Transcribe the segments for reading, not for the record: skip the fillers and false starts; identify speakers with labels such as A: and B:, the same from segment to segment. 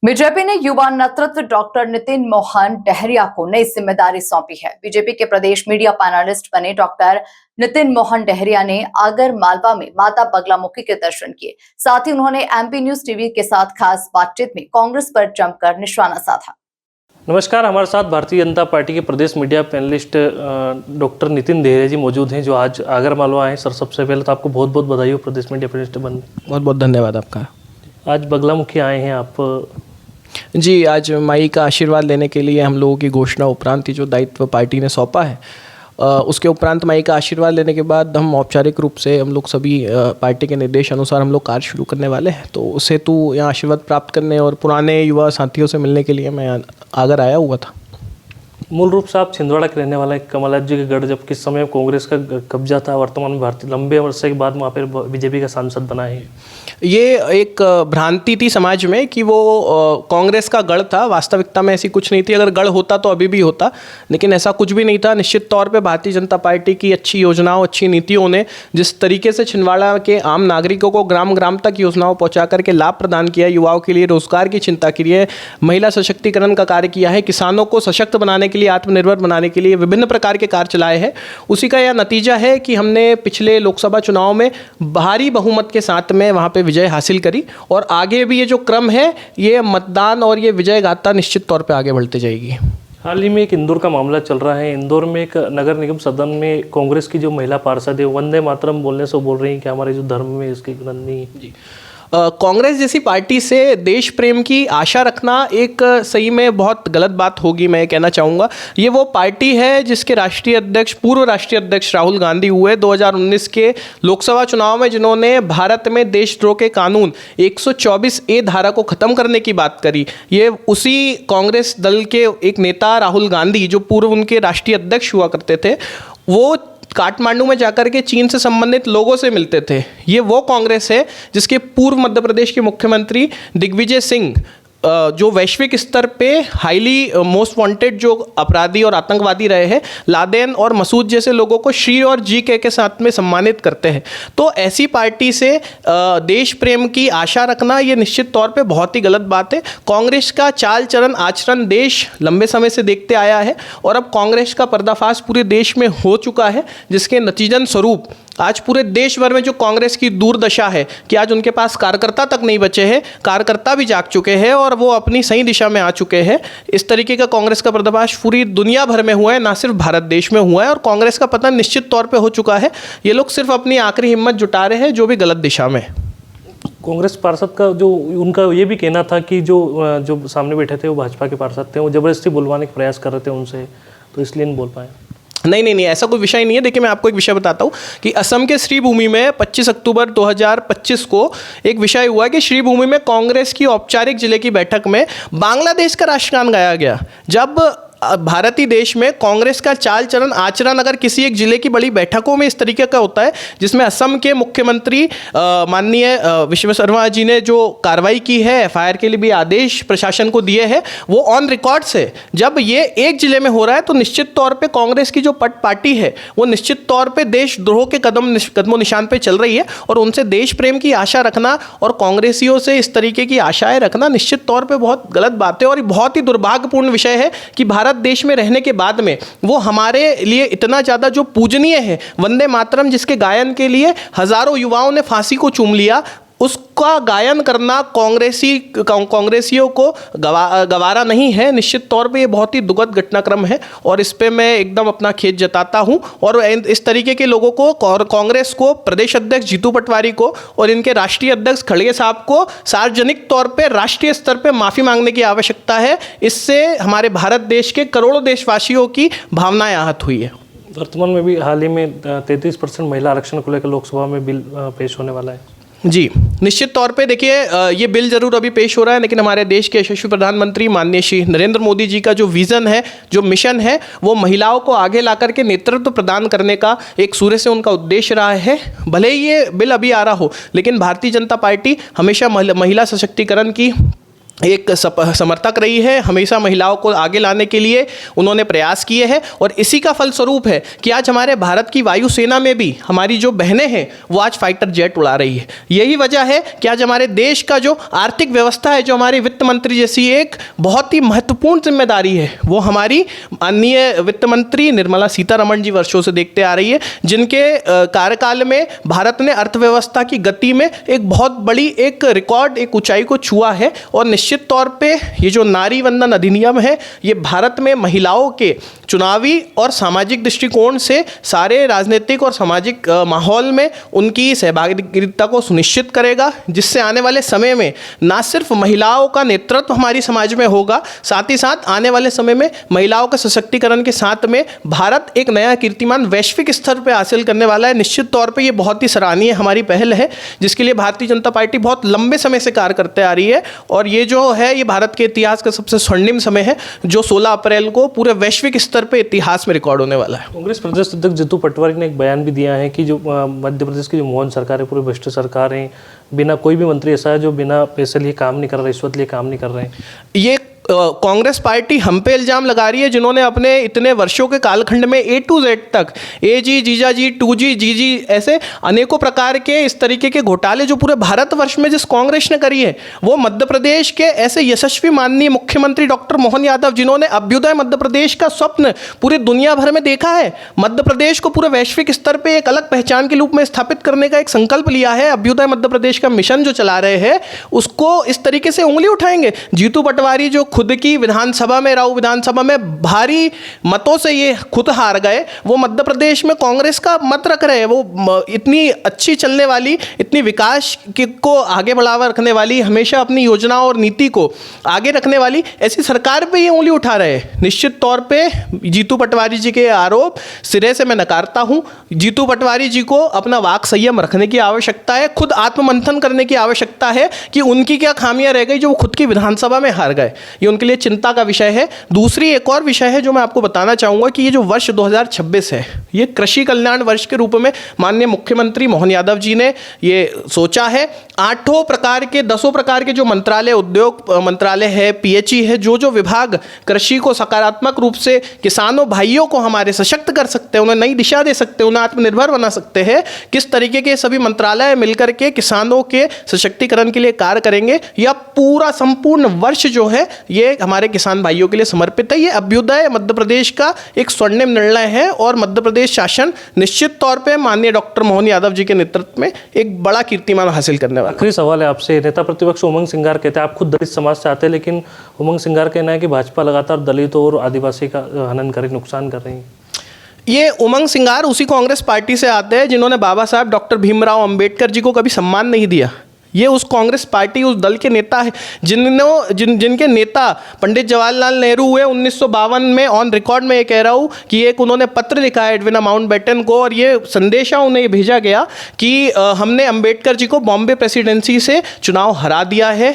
A: BJP ने युवा नेतृत्व डॉक्टर नितिन मोहन डहरिया को नई जिम्मेदारी सौंपी है। बीजेपी के प्रदेश मीडिया पैनलिस्ट बने डॉक्टर नितिन मोहन डहरिया ने आगर मालवा में माता बगलामुखी के दर्शन किए। साथ ही उन्होंने एमपी न्यूज टीवी के साथ खास बातचीत में कांग्रेस पर जमकर निशाना साधा।
B: नमस्कार, हमारे साथ भारतीय जनता पार्टी के प्रदेश media panellist doctor Nitin Dahariya ji मौजूद हैं, जो आज आगर मालवा आए। सर, सबसे पहले तो आपको बहुत बहुत बधाई हो प्रदेश मीडिया पैनलिस्ट बनने।
C: बहुत बहुत धन्यवाद आपका।
B: आज बगलामुखी आए हैं आप।
C: जी, आज माई का आशीर्वाद लेने के लिए हम लोगों की घोषणा उपरांत ही जो दायित्व पार्टी ने सौंपा है, उसके उपरांत माई का आशीर्वाद लेने के बाद हम औपचारिक रूप से हम लोग सभी पार्टी के निर्देश अनुसार हम लोग कार्य शुरू करने वाले हैं। तो उस हेतु यहाँ आशीर्वाद प्राप्त करने और पुराने युवा साथियों से मिलने के लिए मैं आगर आया हुआ था।
B: मूल रूप से आप छिंदवाड़ा के रहने वाला है, कमलनाथ जी के गढ़, जब किस समय कांग्रेस का कब्जा था, वर्तमान में भारतीय लंबे वर्षे के बाद वहाँ पर बीजेपी का सांसद बनाए हैं।
C: ये एक भ्रांति थी समाज में कि वो कांग्रेस का गढ़ था। वास्तविकता में ऐसी कुछ नहीं थी। अगर गढ़ होता तो अभी भी होता, लेकिन ऐसा कुछ भी नहीं था। निश्चित तौर पे भारतीय जनता पार्टी की अच्छी योजनाओं, अच्छी नीतियों ने जिस तरीके से छिंदवाड़ा के आम नागरिकों को ग्राम ग्राम तक योजनाओं पहुंचा करके लाभ प्रदान किया, युवाओं के लिए रोजगार की चिंता की है, महिला सशक्तिकरण का कार्य किया है, किसानों को सशक्त बनाने के लिए, आत्मनिर्भर बनाने के लिए विभिन्न प्रकार के कार्य चलाए हैं, उसी का यह नतीजा है कि हमने पिछले लोकसभा चुनाव में भारी बहुमत के साथ में वहाँ पे विजय हासिल करी। और आगे भी ये जो क्रम है, ये मतदान और ये विजय गाथा निश्चित तौर पे आगे बढ़ती जाएगी।
B: हाल ही में एक इंदौर का मामला चल रहा है। इंदौर में एक नगर निगम सदन में कांग्रेस की जो महिला पार्षद है, वंदे मातरम बोलने से बोल रही है कि हमारे जो धर्म में इसकी गलत नहीं है। जी,
C: कांग्रेस जैसी पार्टी से देश प्रेम की आशा रखना एक सही में बहुत गलत बात होगी। मैं कहना चाहूँगा, ये वो पार्टी है जिसके राष्ट्रीय अध्यक्ष, पूर्व राष्ट्रीय अध्यक्ष राहुल गांधी हुए 2019 के लोकसभा चुनाव में, जिन्होंने भारत में देशद्रोह के कानून 124A धारा को ख़त्म करने की बात करी। ये उसी कांग्रेस दल के एक नेता राहुल गांधी, जो पूर्व उनके राष्ट्रीय अध्यक्ष हुआ करते थे, वो काठमांडू में जाकर के चीन से संबंधित लोगों से मिलते थे। ये वो कांग्रेस है जिसके पूर्व मध्य प्रदेश के मुख्यमंत्री दिग्विजय सिंह, जो वैश्विक स्तर पे हाईली मोस्ट वांटेड जो अपराधी और आतंकवादी रहे हैं, लादेन और मसूद जैसे लोगों को श्री और जी के साथ में सम्मानित करते हैं। तो ऐसी पार्टी से देश प्रेम की आशा रखना, ये निश्चित तौर पे बहुत ही गलत बात है। कांग्रेस का चाल चलन आचरण देश लंबे समय से देखते आया है और अब कांग्रेस का पर्दाफाश पूरे देश में हो चुका है, जिसके नतीजन स्वरूप आज पूरे देश भर में जो कांग्रेस की दुर्दशा है कि आज उनके पास कार्यकर्ता तक नहीं बचे हैं, कार्यकर्ता भी जाग चुके हैं और वो अपनी सही दिशा में आ चुके हैं। इस तरीके का कांग्रेस का पर्दाफाश पूरी दुनिया भर में हुआ है, ना सिर्फ भारत देश में हुआ है, और कांग्रेस का पतन निश्चित तौर पे हो चुका है। ये लोग सिर्फ अपनी आखिरी हिम्मत जुटा रहे हैं, जो भी गलत दिशा में।
B: कांग्रेस पार्षद का जो उनका ये भी कहना था कि जो सामने बैठे थे वो भाजपा के पार्षद थे, वो जबरदस्ती बुलवाने का प्रयास कर रहे थे उनसे, तो इसलिए नहीं बोल पाए।
C: नहीं, ऐसा कोई विषय नहीं है। देखिए, मैं आपको एक विषय बताता हूँ कि असम के श्रीभूमि में 25 अक्टूबर 2025 को एक विषय हुआ कि श्रीभूमि में कांग्रेस की औपचारिक जिले की बैठक में बांग्लादेश का राष्ट्रगान गाया गया। जब भारतीय देश में कांग्रेस का चाल चलन आचरण अगर किसी एक जिले की बड़ी बैठकों में इस तरीके का होता है, जिसमें असम के मुख्यमंत्री माननीय विश्वेश्वर जी ने जो कार्रवाई की है, एफआईआर के लिए भी आदेश प्रशासन को दिए हैं, वो ऑन रिकॉर्ड से, जब ये एक जिले में हो रहा है, तो निश्चित तौर पे कांग्रेस की जो पट पार्टी है वो निश्चित तौर पे देशद्रोह के कदमों निशान पे चल रही है। और उनसे देश प्रेम की आशा रखना और कांग्रेसियों से इस तरीके की आशाएं रखना निश्चित तौर पर बहुत गलत बात है। और बहुत ही दुर्भाग्यपूर्ण विषय है कि भारत देश में रहने के बाद में वो हमारे लिए इतना ज़्यादा जो पूजनीय है, वंदे मातरम, जिसके गायन के लिए हजारों युवाओं ने फांसी को चूम लिया, उसका गायन करना कांग्रेसियों को गवारा नहीं है। निश्चित तौर पे ये बहुत ही दुखद घटनाक्रम है और इस पे मैं एकदम अपना खेद जताता हूँ। और इस तरीके के लोगों को, कांग्रेस को, प्रदेश अध्यक्ष जीतू पटवारी को और इनके राष्ट्रीय अध्यक्ष खड़गे साहब को सार्वजनिक तौर पे, राष्ट्रीय स्तर पे माफ़ी मांगने की आवश्यकता है। इससे हमारे भारत देश के करोड़ों देशवासियों की भावनाएं आहत हुई है।
B: वर्तमान में भी हाल ही में 33% महिला आरक्षण को लेकर लोकसभा में बिल पेश होने वाला है।
C: जी, निश्चित तौर पे देखिए, ये बिल जरूर अभी पेश हो रहा है, लेकिन हमारे देश के यशस्वी प्रधानमंत्री माननीय श्री नरेंद्र मोदी जी का जो विज़न है, जो मिशन है, वो महिलाओं को आगे ला करके नेतृत्व प्रदान करने का एक सूर्य से उनका उद्देश्य रहा है। भले ही ये बिल अभी आ रहा हो, लेकिन भारतीय जनता पार्टी हमेशा महिला सशक्तिकरण की एक समर्थक रही है, हमेशा महिलाओं को आगे लाने के लिए उन्होंने प्रयास किए हैं और इसी का फलस्वरूप है कि आज हमारे भारत की वायुसेना में भी हमारी जो बहनें हैं वो आज फाइटर जेट उड़ा रही है। यही वजह है कि आज हमारे देश का जो आर्थिक व्यवस्था है, जो हमारी वित्त मंत्री जैसी एक बहुत ही महत्वपूर्ण जिम्मेदारी है, वो हमारी माननीय वित्त मंत्री निर्मला सीतारमण जी वर्षों से देखते आ रही है, जिनके कार्यकाल में भारत ने अर्थव्यवस्था की गति में एक बहुत बड़ी एक रिकॉर्ड, एक ऊंचाई को छुआ है। और निश्चित तौर पे ये जो नारी वंदन अधिनियम है, ये भारत में महिलाओं के चुनावी और सामाजिक दृष्टिकोण से सारे राजनीतिक और सामाजिक माहौल में उनकी सहभागिता को सुनिश्चित करेगा, जिससे आने वाले समय में ना सिर्फ महिलाओं का नेतृत्व हमारी समाज में होगा, साथ ही साथ आने वाले समय में महिलाओं के सशक्तिकरण के साथ में भारत एक नया कीर्तिमान वैश्विक स्तर पर हासिल करने वाला है। निश्चित तौर पर यह बहुत ही सराहनीय हमारी पहल है, जिसके लिए भारतीय जनता पार्टी बहुत लंबे समय से कार्य करते आ रही है। और ये जो है, ये भारत के इतिहास का सबसे स्वर्णिम समय है, जो 16 अप्रैल को पूरे वैश्विक स्तर पे इतिहास में रिकॉर्ड होने वाला है।
B: कांग्रेस प्रदेश अध्यक्ष जीतू पटवारी ने एक बयान भी दिया है कि जो मध्य प्रदेश की जो मोहन सरकार है, पूरी भ्रष्ट सरकार है, बिना कोई भी मंत्री ऐसा है जो बिना पैसे लिए काम नहीं कर रहा, रिश्वत लिए काम नहीं कर रहे हैं।
C: ये कांग्रेस पार्टी हम पे इल्ज़ाम लगा रही है, जिन्होंने अपने इतने वर्षों के कालखंड में A to Z तक A जी, जीजा जी, 2G, GG ऐसे अनेकों प्रकार के इस तरीके के घोटाले जो पूरे भारतवर्ष में जिस कांग्रेस ने करी है, वो मध्य प्रदेश के ऐसे यशस्वी माननीय मुख्यमंत्री डॉक्टर मोहन यादव, जिन्होंने अभ्युदय मध्य प्रदेश का स्वप्न पूरी दुनिया भर में देखा है, मध्य प्रदेश को पूरे वैश्विक स्तर पर एक अलग पहचान के रूप में स्थापित करने का एक संकल्प लिया है। अभ्युदय मध्य प्रदेश का मिशन जो चला रहे हैं, उसको इस तरीके से उंगली उठाएंगे। जीतू पटवारी जो खुद की विधानसभा में, राऊ विधानसभा में भारी मतों से ये खुद हार गए, वो मध्य प्रदेश में कांग्रेस का मत रख रहे हैं। वो इतनी अच्छी चलने वाली, इतनी विकास को आगे बढ़ावा रखने वाली, हमेशा अपनी योजना और नीति को आगे रखने वाली ऐसी सरकार पे ये उंगली उठा रहे हैं। निश्चित तौर पे जीतू पटवारी जी के आरोप सिरे से मैं नकारता हूं। जीतू पटवारी जी को अपना वाक संयम रखने की आवश्यकता है, खुद आत्ममंथन करने की आवश्यकता है कि उनकी क्या खामियां रह गई जो वो खुद की विधानसभा में हार गए। ये उनके लिए चिंता का विषय है। दूसरी एक और विषय है जो मैं आपको बताना चाहूंगा कि ये जो वर्ष 2026 है, ये कृषि कल्याण वर्ष के रूप में माननीय मुख्यमंत्री मोहन यादव जी ने ये सोचा है। 8 प्रकार के 10 प्रकार के जो मंत्रालय, उद्योग मंत्रालय है, PHE है, जो विभाग कृषि को सकारात्मक रूप से किसानों भाइयों को हमारे सशक्त कर सकते हैं, उन्हें नई दिशा दे सकते हैं, उन्हें आत्मनिर्भर बना सकते हैं, किस तरीके के सभी मंत्रालय मिलकर के किसानों के सशक्तिकरण के लिए कार्य करेंगे। यह पूरा संपूर्ण वर्ष जो है ये हमारे किसान भाइयों के लिए समर्पित है। ये अभ्युदय मध्य प्रदेश का एक स्वर्णिम निर्णय है और मध्य प्रदेश शासन निश्चित तौर पे माननीय डॉक्टर मोहन यादव जी के नेतृत्व में एक बड़ा कीर्तिमान हासिल करने वाला है।
B: आखिरी सवाल है आपसे। नेता प्रतिपक्ष उमंग सिंगार कहते हैं, आप खुद दलित समाज से आते हैं, लेकिन उमंग सिंगार कहना है कि भाजपा लगातार दलितों और आदिवासी का हनन कर रही, नुकसान कर रही है।
C: ये उमंग सिंगार उसी कांग्रेस पार्टी से आते हैं जिन्होंने बाबा साहब डॉक्टर भीमराव अंबेडकर जी को कभी सम्मान नहीं दिया। ये उस कांग्रेस पार्टी, उस दल के नेता है जिनके नेता पंडित जवाहरलाल नेहरू हुए 1952 में। ऑन रिकॉर्ड में ये कह रहा हूँ कि एक उन्होंने पत्र लिखा है एडविना माउंटबेटन को, और ये संदेशा उन्हें ये भेजा गया कि हमने अंबेडकर जी को बॉम्बे प्रेसिडेंसी से चुनाव हरा दिया है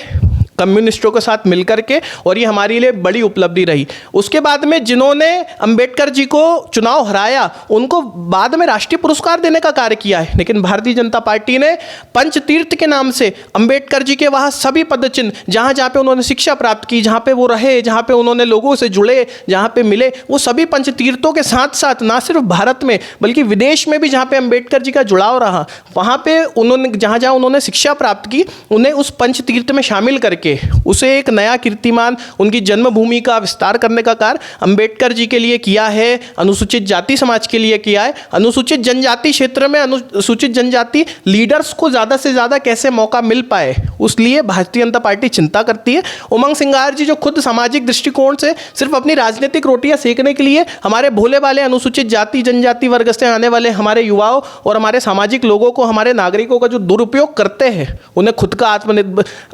C: कम्युनिस्टों के साथ मिलकर के, और ये हमारे लिए बड़ी उपलब्धि रही। उसके बाद में जिन्होंने अंबेडकर जी को चुनाव हराया, उनको बाद में राष्ट्रीय पुरस्कार देने का कार्य किया है, लेकिन भारतीय जनता पार्टी ने पंचतीर्थ के नाम से अंबेडकर जी के वहाँ सभी पदचिन्ह, जहाँ जहाँ पे उन्होंने शिक्षा प्राप्त की, जहाँ पे वो रहे, जहाँ पे उन्होंने लोगों से जुड़े, जहाँ पे मिले, वो सभी पंचतीर्थों के साथ साथ ना सिर्फ भारत में बल्कि विदेश में भी जहाँ पे अंबेडकर जी का जुड़ाव रहा, वहाँ पे उन्होंने जहाँ जहाँ उन्होंने शिक्षा प्राप्त की, उन्हें उस पंचतीर्थ में शामिल करके उसे एक नया कीर्तिमान, उनकी जन्मभूमि का विस्तार करने का कार्य अंबेडकर जी के लिए किया है, अनुसूचित जाति समाज के लिए किया है। अनुसूचित जनजाति क्षेत्र में अनुसूचित जनजाति लीडर्स को ज़्यादा से ज़्यादा कैसे मौका मिल पाए, उस लिए भारतीय जनता पार्टी चिंता करती है। उमंग सिंगार जी जो खुद सामाजिक दृष्टिकोण से सिर्फ अपनी राजनीतिक रोटियां सेकने के लिए हमारे भोले वाले अनुसूचित जाति जनजाति वर्ग से आने वाले हमारे युवाओं और हमारे सामाजिक लोगों को, हमारे नागरिकों का जो दुरुपयोग करते हैं, उन्हें खुद का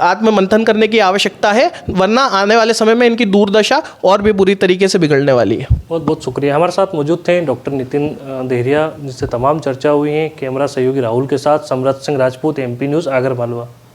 C: आत्ममंथन करने की आवश्यकता है, वरना आने वाले समय में इनकी दुर्दशा और भी बुरी तरीके से बिगड़ने वाली है।
B: बहुत बहुत शुक्रिया। हमारे साथ मौजूद थे डॉक्टर नितिन देहरिया, जिससे तमाम चर्चा हुई है। कैमरा सहयोगी राहुल के साथ समरथ सिंह राजपूत, MP न्यूज़, आगर मालवा।